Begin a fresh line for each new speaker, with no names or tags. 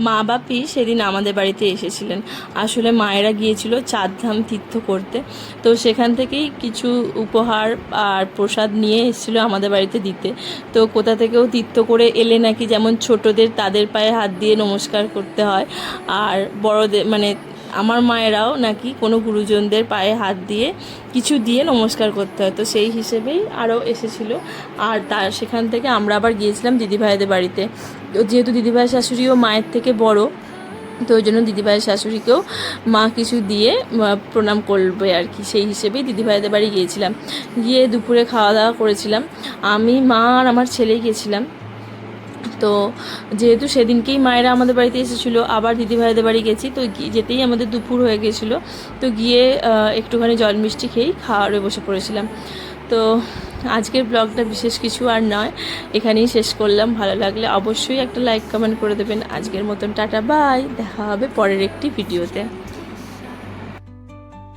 মা বাপি সেদিন আমাদের বাড়িতে এসেছিলেন। আসলে মায়েরা গিয়েছিল চারধাম তীর্থ করতে, তো সেখান থেকেই কিছু উপহার আর প্রসাদ নিয়ে এসেছিলো আমাদের বাড়িতে দিতে। তো কোথা থেকেও তীর্থ করে এলে নাকি যেমন ছোটদের তাদের পায়ে হাত দিয়ে নমস্কার করতে হয়, আর বড়দের মানে আমার মায়েরাও নাকি কোনো গুরুজনদের পায়ে হাত দিয়ে কিছু দিয়ে নমস্কার করতে হয়। তো সেই হিসেবেই আরও এসেছিলো। আর তার সেখান থেকে আমরা আবার গিয়েছিলাম দিদিভাইদের বাড়িতে। তো যেহেতু দিদিভাই শাশুড়িও মায়ের থেকে বড়, তো ওই জন্য দিদিভাইয়ের শাশুড়িকেও মা কিছু দিয়ে প্রণাম করবে আর কি, সেই হিসেবেই দিদিভাইদের বাড়ি গিয়েছিলাম। গিয়ে দুপুরে খাওয়া দাওয়া করেছিলাম, আমি, মা আর আমার ছেলে গিয়েছিলাম। তো যেহেতু সেদিনকেই মায়েরা আমাদের বাড়িতে এসেছিলো, আবার দিদিভাইদের বাড়ি গেছি, তো যেতেই আমাদের দুপুর হয়ে গেছিলো। তো গিয়ে একটুখানি জল মিষ্টি খেয়েই খাওয়ারে বসে পড়েছিলাম। তো আজকের ব্লগটা বিশেষ কিছু আর নয়, এখানেই শেষ করলাম। ভালো লাগলে অবশ্যই একটা লাইক কমেন্ট করে দেবেন। আজকের মতন টাটা, বাই, দেখা হবে পরের একটি ভিডিওতে।